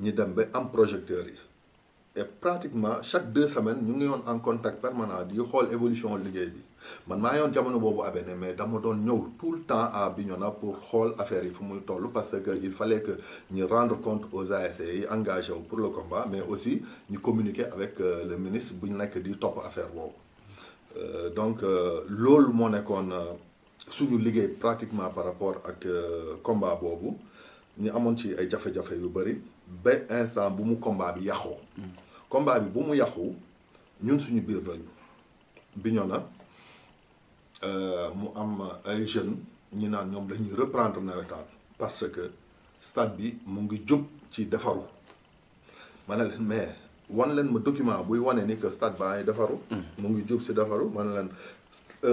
S2: ñu dem ba am projecteurs yi et pratiquement chaque 2 semaines ñu ngi yoon en contact permanent di xool évolution liggéey bi man maa yoon jamono boobu Abéné mais dama doon ñëw tout le temps à Bignona pour xool affaire yi fu muy toll parce que il fallait que ñu rendre compte aux ASC yi engagé wu pour le combat mais aussi ñu communiquer avec le ministre bu ñu nekk di topp affaire boobu donc loolu moo nekkoon suñu liggéey pratiquement par rapport ak combat boobu ñu amoon ci ay jafe-jafe yu bëri ba instant bu mu combat bi yàqoo combat bi bu mu yàqu ñun suñu biir lañu Bignona mu am ay jeunes ñi naan ñoom dañuy reprendre nawetaan parce que stade bi mu ngi jub ci defaru ma ne leen mais wan leen ma document buy wane ni que stade baa ngi defaru mu ngi jub si defaru ma ne leen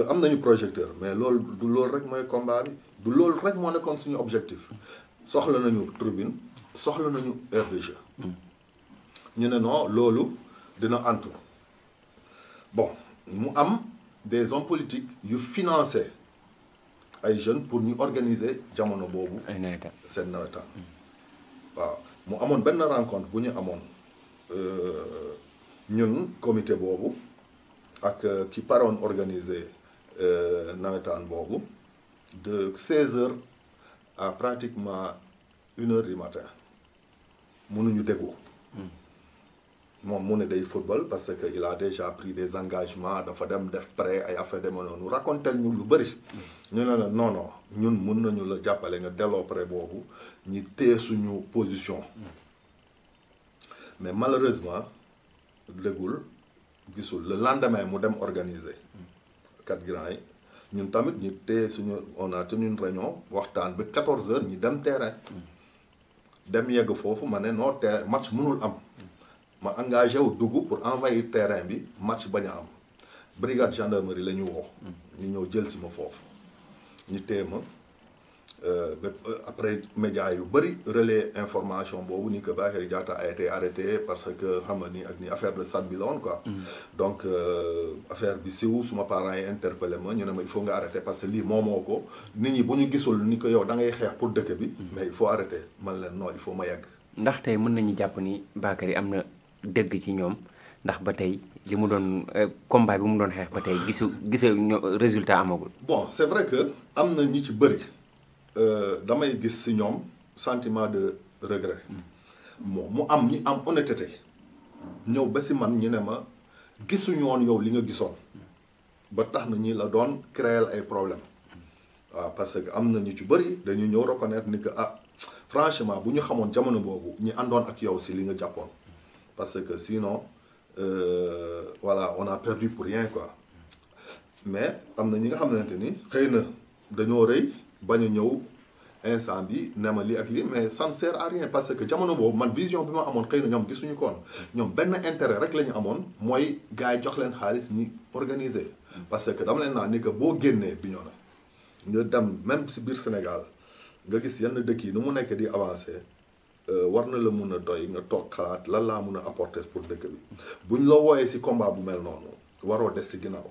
S2: am nañu projecteur mais loolu du loolu rek mooy combat bi du loolu rek moo nekkoon suñu objectif soxla nañu tribune soxla nañu aire de jeu ñu ne non loolu dina antu bon mu am des hommes politiques yu financé ay jeunes pour ñu organiser jamono boobu seen nawetaan waaw mu amoon benn rencontre bu ñu amoon ñun comité boobu ak ki paroon organiser nawetaan boobu de 16h à pratiquement 1h du matin mënuñu déggu moom mu ne day football parce que il a déjà pris des engagements dafa dem def prêt ay affaire deme noonu racontel ñu lu bëri ñu ne la non non ñun mun nañu la jàppale nga delloo prêt boobu ñu téye suñu position mais malheureusement déggul gisul le lendemain mu dem organiser 4 grands yi ñun tamit ñu téye suñu on a tenu une réunion waxtaan ba 14h ñu dem terrain dem yegg foofu ma ne non match mënul am ma engagé wu dugg pour envahir terrain bi match bañ a am brigade gendarmerie la ñu woo ñu ñëw jël si ma foofu ñu téye ma après médias yu bëri relais information boobu ni que Bakary Diatta a été arrêté parce que xam nga ni ak ni affaire de stade bi la woon quoi donc affaire bi siw suma parents yi interpellé ma ñu ne ma il faut nga arrêter parce que lii moomoo ko nit ñi bu ñu gisul ni ko yow da ngay xeex pour dëkk bi mais il faut arrêter man leen non il faut ma yegg
S1: ndax tey mën nañu jàpp ni Bakary am na dëgg ci ñoom ndax ba tey li mu doon combat bi mu doon xeex ba tey gise résultat amagul
S2: bon c'est vrai que am na ñi ci bëri damay gis ci ñoom sentiment de regret moom mu am ñi am honnêteté ñëw ba ci man ñu ne ma gisuñu woon yow li nga gisoon ba tax na ñi la doon créer ay problème waaw parce que am na ñu ci bëri dañu ñëw reconnaître ni que ah franchement bu ñu xamoon jamono boobu ñi àndoon ak yow ci li nga jàppoon parce que sinon voilà on a perdu pour rien quoi mais am na ñi nga xamante ni xëy na dañoo rëy bañ a ñëw instant bi ne ma lii ak lii mais ça ne sert à rien parce que jamono boobu man vision bi ma amoon xëy na ñoom gisuñu koon ñoom benn intérêt rek la ñu amoon mooy gars yi jox leen xaalis ñi organiser parce que dama leen naa ni que boo génnee Bignona nga dem même si biir Sénégal nga gis yenn dëkk yi nu mu nekk di avancer war na la mun a doy nga toog xalaat lan laa mun a apporter pour dëkk bi buñ la wooyee si combat bu mel noonu waroo des si ginnaaw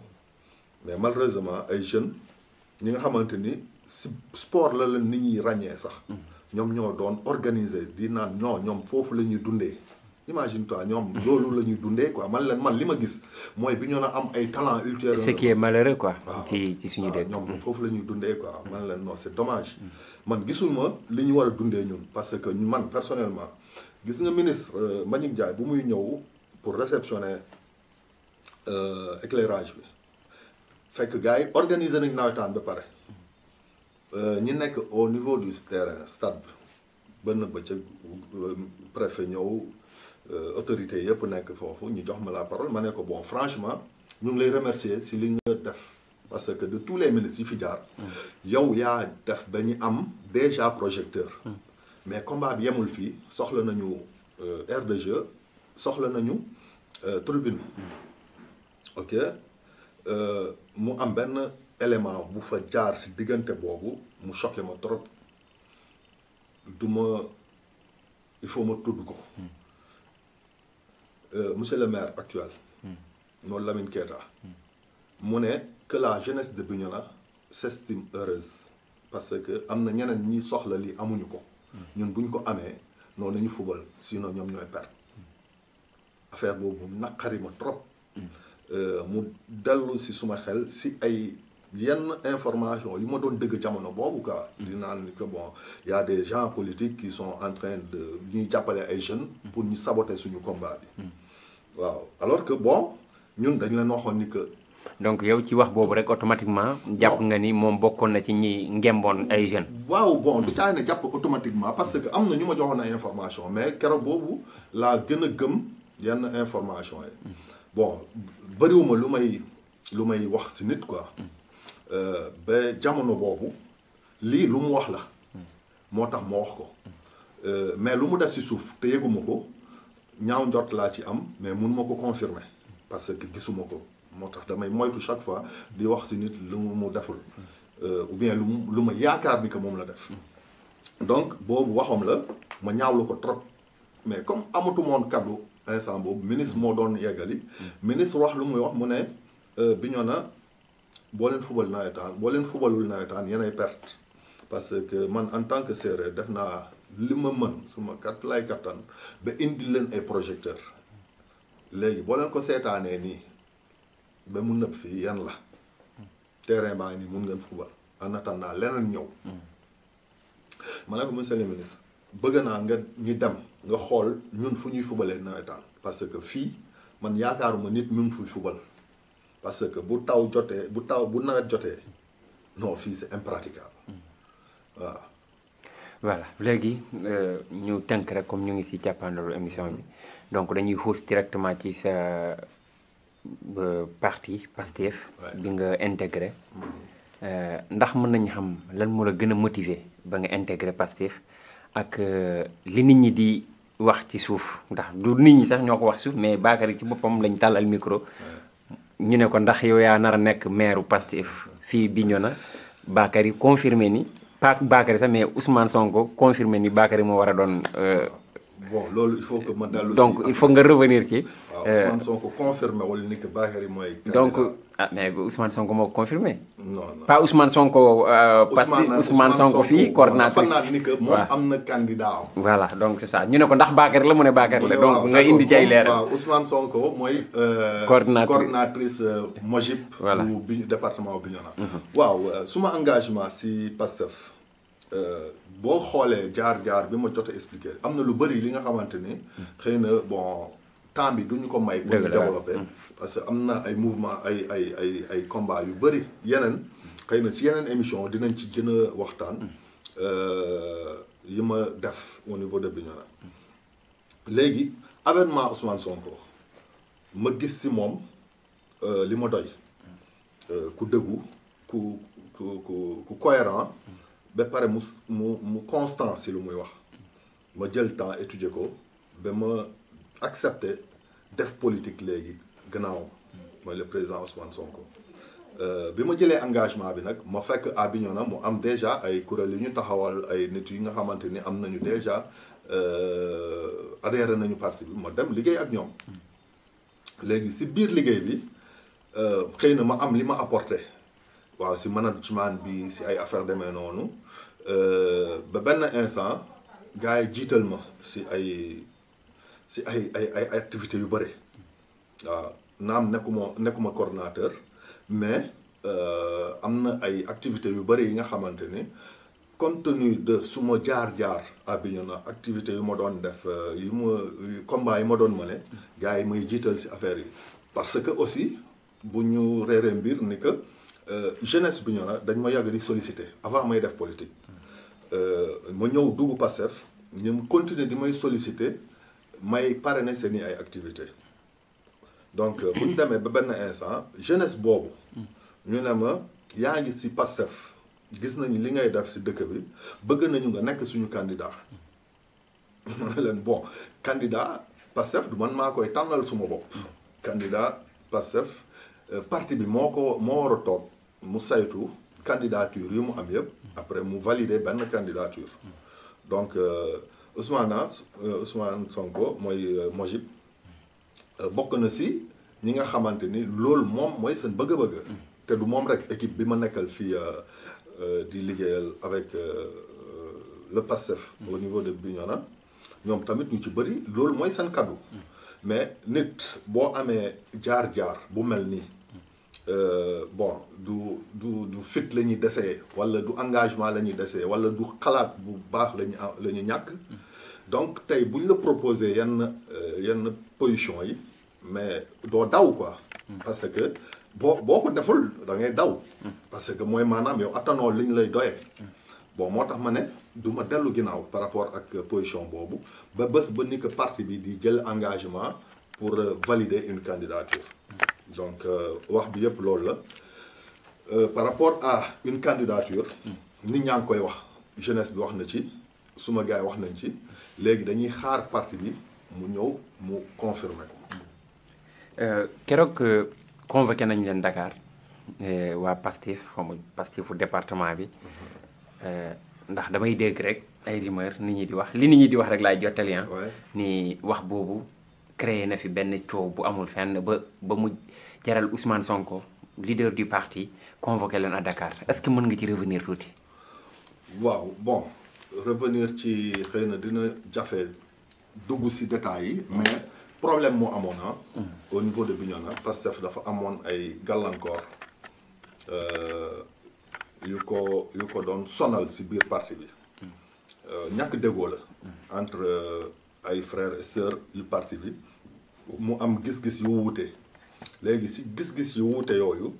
S2: mais malheureusement ay jeunes ñi nga xamante ni si sport la leen nit ñi ràññee sax ñoom ñoo doon organiser di naan non ñoom foofu la ñuy dundee imagine toi ñoom loolu la ñuy dundee quoi man li ma gis mooy Bignona am ay talent ultérieur
S1: ce qui est malheureux quoi ci suñu dëkk
S2: ñoom foofu la ñuy dundee quoi man leen non c'est dommage man gisul ma li ñu war a dundee ñun parce que man personnellement gis nga ministre Mbagnick Ndiaye bu muy ñëw pour réceptionner éclairage bi fekk gars yi organiser nañ nawetaan ba pare ñi nekk au niveau du terrain stade bi benn bëccëg préfet ñëw autorité yëpp nekk foofu ñu jox ma la parole ma ne ko bon franchement ñu ngi lay remercier si li nga def parce que de tous les ministres yi fi jaar yow yaa def ba ñu am déjà projecteur mais combat bi yemul fii soxla nañu aire de jeu soxla nañu tribune ok mu am benn élément bu fa jaar si diggante boobu mu choqué ma trop il faut ma tudd ko monsieur le maire actuel noonu Lamine Keita mu ne que la jeunesse de Bignona s'estime heureuse parce que am na ñeneen ñi soxla lii amuñu ko ñun buñ ko amee noonu nañu fubal sinon ñoom ñooy perte affaire boobu naqari ma trop mu dellu si suma xel si ay yenn information yu ma doon dëgg jamono boobu quoi di naan ni que bon y a des gens politiques qui sont en train de ñuy jàppale ay jeunes pour ñu saboter suñu combat bi waaw alors que bon ñun dañ leen waxoon ni que
S1: donc yow ci wax boobu rek automatiquement jàpp nga ni moom bokkoon na ci ñi ngemboon ay jeunes
S2: waaw bon du caay ne jàpp automatiquement parce que am na ñu ma joxoon ay information mais keroog boobu laa gën a gëm yenn information yi bon bëriwuma lu may wax si nit quoi ba jamono boobu lii lu mu wax la moo tax ma wax ko mais lu mu def si suuf te yëguma ko ñaaw njort laa ci am mais mënuma ko confirmer parce que gisuma ko moo tax damay moytu chaque fois di wax si nit lu mu deful ou bien lu ma yaakaar ni que moom la def donc boobu waxam la ma ñaawlu ko trop mais comme amatu moon kaddu instant boobu ministre moo doon yeggali ministre wax lu muy wax mu ne Bignona boo leen fubal nawetaan boo leen fubalul nawetaan yenay perte parce que man en tant que séeréer def naa li ma mën suma kat lay kattan ba indi leen ay projecteur léegi boo leen ko seetaanee nii ba mu nëb fii yan la terrain baa ngi nii mun ngeen fubal en attendant leneen ñëw ma ne ko monsieur le ministre bëgg naa nga ñu dem nga xool ñun fu ñuy fubalee nawetaan parce que fii man yaakaaruma nit mu ngi fuy fubal parce que bu nawet jotee non fii c'est impraticable waaw.
S1: voilà léegi ñu tënk rek comme ñu ngi ci jàppandalu émission bi donc dañuy xuus directement ci sa parti Pastef bi nga intégré ndax mën nañu xam lan moo la gën a motiver ba nga intégré Pastef ak li nit ñi di wax ci suuf ndax du nit ñi sax ñoo ko wax suuf mais Bakary ci boppam lañ tàllal micro ñu ne ko ndax yow yaa nar a nekk maire Pastef fii Bignona Bakary confirmé ni pas Bakary sax mais Ousmane Sonko confirmé ni Bakary moo war a doon.
S2: bon loolu il faut que ma dellu si
S1: donc il faut nga revenir ci.
S2: waaw Ousmane Sonko confirmé wala ni que Bakary mooy.
S1: donc ah mais Ousmane Sonko moo ko confirmé.
S2: non non
S1: pas Ousmane Sonko. parce que Ousmane Sonko fii coordinatrice.
S2: naa ni que moom am na candidat.
S1: voilà donc c'est ça ñu ne ko ndax Bakary la mu ne Bakary la donc nga indi ci ay leeral.
S2: waaw Ousmane Sonko mooy. coordinatrice Mojib.
S1: voilà
S2: bu département Bignona. waaw suma engagement si Pastef. boo xoolee jaar-jaar bi ma jot a expliqué am na lu bëri li nga xamante ni xëy na bon temps bi duñu ko may pour ñu développer parce que am na ay mouvement ay combat yu bëri yeneen xëy na si yeneen émission dinañ ci gën a waxtaan yi ma def au niveau de Bignona léegi avènement Ousmane Sonko ma gis si moom li ma doy ku dëggu ku cohérent ba pare mu constant si lu muy wax ma jël temps étudier ko ba ma accepter def politique léegi gannaawam mooy le président Ousmane Sonko bi ma jëlee engagement bi nag ma fekk à Bignona mu am déjà ay kuréel yu ñu taxawal ay nit yi nga xamante ni am nañu déjà adhéré nañu parti bi ma dem liggéey ak ñoom léegi si biir liggéey bi xëy na ma am li ma apporté waaw si management bi si ay affaire demee noonu ba benn instant gars yi jiital ma si ay activités yu bëri waaw naam nekkuma coordinateur mais am na ay activités yu bëri yi nga xamante ni compte tenu de suma jaar-jaar à Bignona activités yu ma doon def combat yi ma doon mëne gars yi may jiital si affaire yi parce que aussi bu ñu réeree mbir ni que jeunesse Bignona dañ ma yàgg di solliciter avant may def politique ma ñëw dugg Pastef ñu continuer di may solliciter may parrainer seeni ay activités donc bu ñu demee ba benn instant jeunesse boobu ñu ne ma yaa ngi si Pastef gis nañu li ngay def si dëkk bi bëgg nañu nga nekk suñu candidat ma ne leen bon candidat Pastef du man maa koy tànnal suma bopp candidat Pastef parti bi moo war a toog mu saytu candidature yi mu am yëpp après mu valider benn candidature donc Ousmane Sonko mooy Mojib bokk na si ñi nga xamante ni loolu moom mooy seen bëgg-bëgg te du moom rek équipe bi ma nekkal fii di liggéeyal avec le Pastef au niveau de Bignona ñoom tamit ñu ci bëri loolu mooy seen kaddu mais nit boo amee jaar-jaar bu mel nii bon du fit la ñuy desee wala du engagement la ñuy desee wala du xalaat bu baax la ñu ñàkk donc tey bu ñu la proposé yenn position yi mais doo daw quoi parce que boo ko deful da ngay daw parce que mooy maanaam yow attanoo li ñu lay doyee bon moo tax ma ne du ma dellu ginnaaw par rapport ak position boobu ba bés ba ni que parti bi di jël engagement pour valider une candidature donc wax bi yëpp loolu la par rapport à une candidature nit ñaa ngi koy wax jeunesse bi wax na ci suma gars yi wax nañ ci léegi dañuy xaar parti bi mu ñëw mu confirmer ko
S1: keroog convoqué nañ leen Dakar waa Pastef xamu Pastefu département bi ndax damay dégg rek ay rumeur nit ñi di wax li nit ñi di wax rek laay jottali ni wax boobu créé na fi benn coow bu amul fenn ba mu jaral Ousmane Sonko leader du parti convoqué leen à Dakar est-ce que mën nga ci revenir tuuti.
S2: waaw bon revenir ci xëy na dina jafe dugg si détails yi mais problème moo amoon au niveau de Bignona Pastef dafa amoon ay gàllankoor yu ko doon sonal si biir parti bi ñàkk déggoo la entre ay frères et sœurs yu parti bi mu am gis-gis yu wuute léegi si gis-gis yu wuute yooyu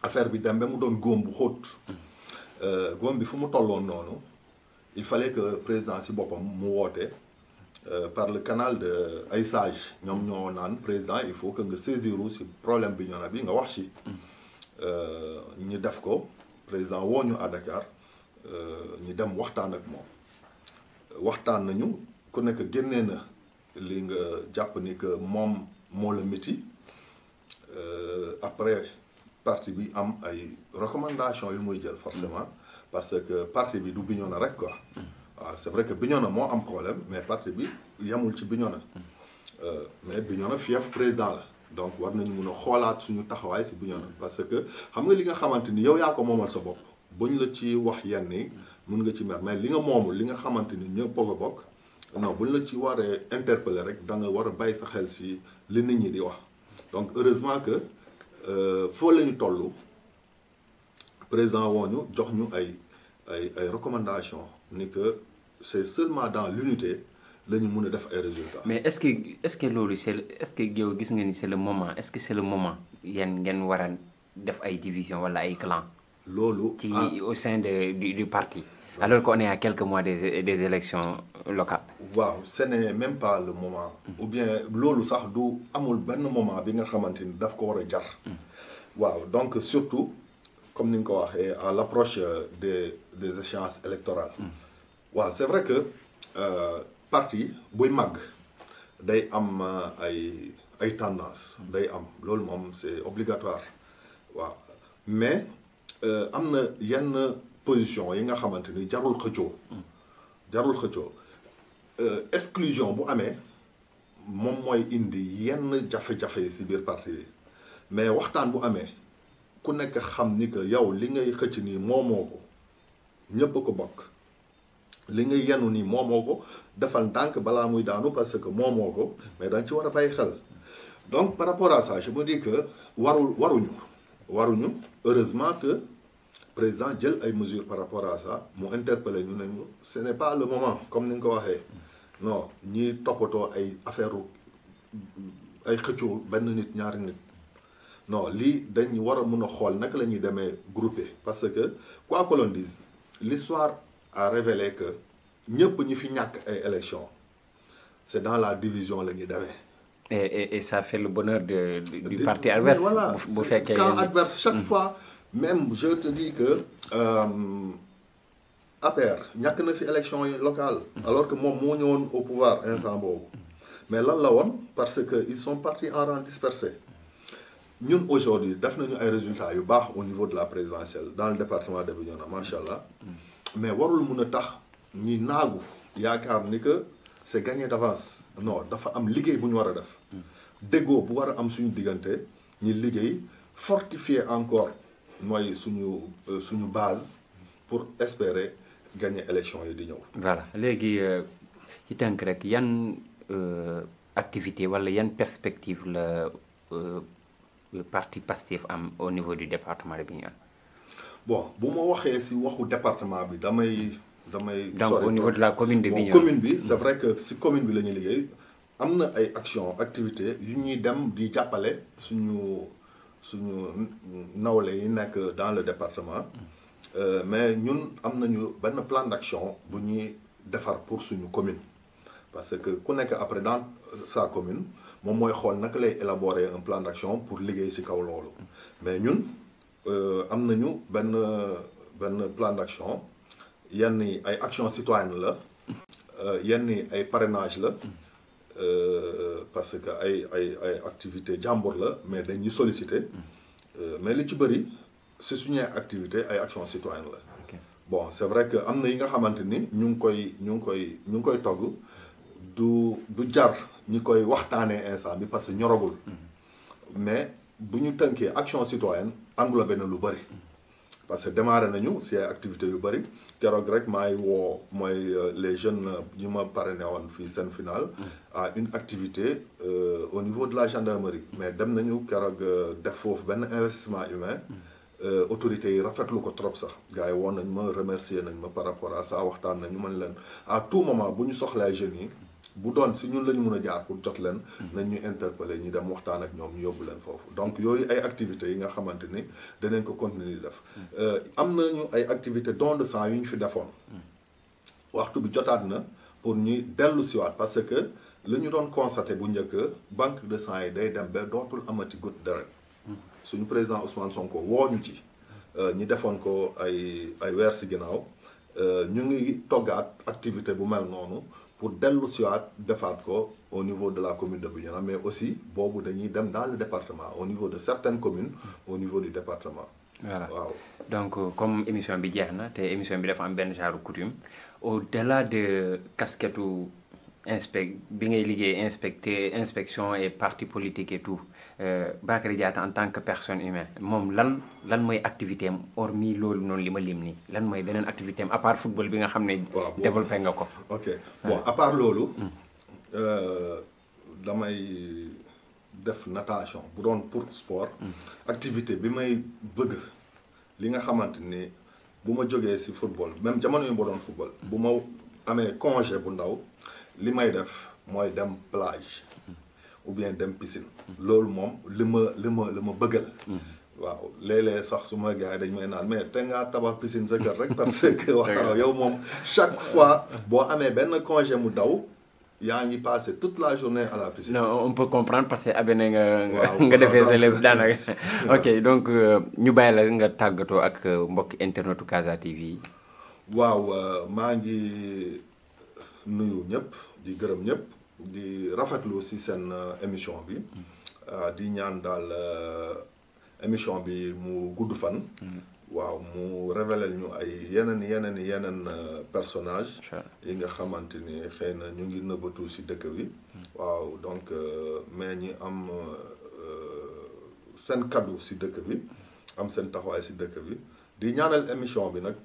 S2: affaire bi dem ba mu doon góom bu xóot góom bi fu mu tolloon noonu il fallait que président si boppam mu woote par le canal de ay sages ñoom ñoo naan président il faut que nga saisiru si problème bi ñoo na bi nga wax ci ñu def ko président woo ñu à Dakar ñu dem waxtaan ak moom waxtaan nañu ku nekk génnee na li nga jàpp ni que moom moo la métti après parti bi am ay recommandations yu muy jël forcément parce que parti bi du Bignona rek quoi waaw c'est vrai que Bignona moo am problème mais parti bi yemul ci Bignona mais Bignona fief président la donc war nañu mun a xoolaat suñu taxawaay si Bignona parce que xam nga li nga xamante ni yow yaa ko moomal sa bopp buñ la ci wax yenn yi mun nga ci mer mais li nga moomul li nga xamante ni ñëpp bëgg a bokk non buñ la ci waree interpeller rek da nga war a bàyyi sa xel si li nit ñi di wax donc heureusement que foo la ñu toll président woo ñu jox ñu ay recommandations ni que c'est seulement dans l'unité la ñu mun a def ay résultats.
S1: mais est-ce que loolu est-ce que yow gis nga ni c'est le moment est-ce que c'est le moment yéen ngeen war a def ay division wala ay clan
S2: loolu
S1: ci au sein du parti. alors qu'on est à quelques mois des élections locales.
S2: waaw ce n'est même pas le moment. ou bien loolu sax du amul benn moment bi nga xamante ni daf ko war a jar. waaw donc surtout comme ni nga ko waxee à l'approche des échéances électorales. waaw c'est vrai que parti buy màgg day am ay tendance day am loolu moom c'est obligatoire waaw mais am na yenn position yi nga xamante ni jarul xëccoo exclusion bu amee moom mooy indi yenn jafe-jafe yi ci biir parti bi mais waxtaan bu amee ku nekk xam ni que yow li ngay xëcc nii moomoo ko ñépp ko bokk li ngay yenu nii moomoo ko defal ndànk balaa muy daanu parce que moomoo ko mais dañ ci war a bàyyi xel donc par rapport à ça je me dis que waruñu heureusement que président jël ay mesures par rapport à ça mu interpellé ñu nañu ce n'est pas le moment comme ni nga ko waxee non ñi toppatoo ay affaire ay xëccoo benn nit ñaari nit non lii dañ war a mun a xool naka la ñuy demee groupé parce que quoi que l'on dise l'histoire a révélé que ñëpp ñi fi ñàkk ay élections c'est dans la division la ñuy demee.
S1: et ça fait le bonheur du parti adverse.
S2: voilà
S1: bu fekkee
S2: camp adverse chaque fois même je te dis que APR ñàkk na fi élection locale alors que moom moo ñëwoon au pouvoir instant boobu mais lan la woon parce que ils sont partis en rang dispersé ñun aujourd'hui def nañu ay résultats yu baax au niveau de la présidentielle dans le département de Bignona macha allah mais warul mun a tax ñi naagu yaakaar ni que c'est gagné d'avance non dafa am liggéey bu ñu war a def déggoo bu war a am suñu diggante ñi liggéey fortifier encore mooy suñu base pour espérer gagner élection yi di ñëw.
S1: voilà léegi ci tënk rek yan activité wala yan perspective la parti Pastef am au niveau du département de Bignona.
S2: Bon bu ma waxee si waxu département bi damay
S1: donc au niveau de la commune de Bignona.
S2: commune bi c'est vrai que si commune bi la ñuy liggéey am na ay action activité yu ñuy dem di jàppale suñu nawle yi nekk dans le département mais ñun am nañu benn plan d'action bu ñuy defar pour suñu commune parce que ku nekk après dans sa commune moom mooy xool naka lay élaborer un plan d'action pour liggéey ci kaw loolu mais ñun am nañu benn plan d'action yenn yi ay action citoyenne la yenn yi ay parrainage la parce que ay activité jàmbur la mais dañuy solliciter mais li ci bëri ci suñuy activité ay action citoyenne la bon c'est vrai que am na yi nga xamante ni ñu ngi koy togg du jar ñi koy waxtaanee instant bi parce que ñoragul mais bu ñu tënkee action citoyenne englobé na lu bëri parce que démarré nañu ci ay activités yu bëri keroog rek maay woo mooy les jeunes ñi ma parrainé woon fii seen finale à une activité au niveau de la gendarmerie mais dem nañu keroog def foofu benn investissement humain autorités yi rafetlu ko trop sax gars yi woon nañ ma remercier nañ ma par rapport à ça waxtaan nañu man leen à tout moment bu ñu soxlaa jeunes yi bu doon si ñun la ñu mën a jaar pour jot leen nañ ñu interpeller ñu dem waxtaan ak ñoom ñu yóbbu leen foofu donc yooyu ay activités yi nga xamante ni danañ ko continuer di def am nañu ay activités don de sang yu ñu fi defoon waxtu bi jotaat na pour ñuy dellu siwaat parce que la ñu doon constaté bu njëkk banque de sang yi day dem ba dootul amati goutte deret suñu président Ousmane Sonko woo ñu ci ñi defoon ko ay weer si ginnaaw ñu ngi toggaat activité bu mel noonu pour dellu siwaat defaat ko au niveau de la commune de Bignona mais aussi boobu dañuy dem dans le département au niveau de certaines communes au niveau du département.
S1: Voilà
S2: waaw
S1: donc comme émission bi jeex na te émission bi dafa am benn genre coutume au-delà de casquette bi ngay liggéey inspection et parti politique et tout Bakary Diatta en tant que personne humaine moom lan mooy activité am hormis loolu noonu li ma lim nii lan mooy beneen activité am à part football bi nga xam ne développé nga ko.
S2: ok bon à part loolu damay def natation bu doon pour sport activité bi may bëgg li nga xamante ni bu ma jógee ci football même jamono yu ma doon football bu ma amee congé bu ndaw li may def mooy dem plage ou bien dem piscine loolu moom li ma bëggal waaw léeg-léeg sax su ma gars yi dañ may naan mais te ngaa tabax piscine sa kër rek parce que waaw yow moom chaque fois boo amee benn congé mu daw yaa ngi passé toute la journée à la piscine.
S1: non on peut comprendre parce que abene nga defee sa lépp daanaka. ok donc ñu bàyyi la nga tàggatoo ak mbokki internetu Casa TV yi.
S2: waaw maa ngi nuyu ñëpp di gërëm ñëpp di rafetlu aussi seen émission bi di ñaan daal émission bi mu gudd fan. waaw mu révélé ñu ay yeneen personnage yi nga xamante ni xëy na ñu ngi nëbbatu ci dëkk bi waaw donc mais ñi am seen kaddu ci dëkk bi am seen taxawaay ci dëkk bi di ñaanal émission bi nag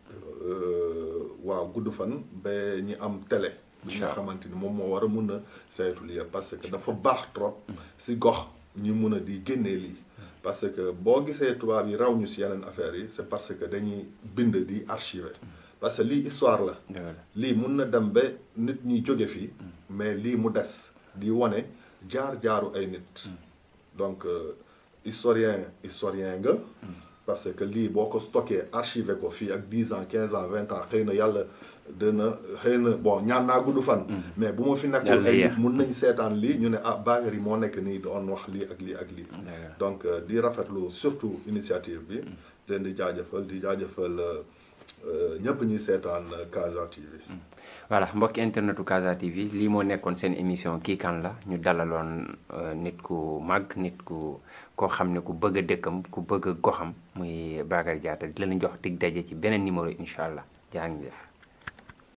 S2: waaw gudd fan ba ñi am télé bi nga xamante ni moom moo war a mun a saytu lii parce que dafa baax trop ci gox ñi mun a di génnee lii parce que boo gisee tubaab yi raw ñu ci yeneen affaires yi c'est parce que dañuy bind di archiver parce que lii histoire la lii mun na dem ba nit ñi jóge fii mais lii mu des di wane jaar-jaaru ay nit donc historien nga parce que lii boo ko stocké archiver ko fii ak 10 ans 15 ans 20 ans xëy na yàlla xëy na bon ñaan naa gudd fan mais bu ma fi nekkul ay nit mun nañ seetaan lii ñu ne Bakary moo nekk nii doon wax lii ak lii ak lii donc di rafetlu surtout initiative bi leen di jaajëfal ñëpp ñi seetaan Casa TV.
S1: voilà mbokki internetu Casa TV lii moo nekkoon seen émission kii kan la ñu dalaloon nit ku màgg nit ku koo xam ne ku bëgg a dëkkam ku bëgg a goxam muy Bakary Diatta di leen jox dig daje ci beneen numéro incha allah jaa ngi def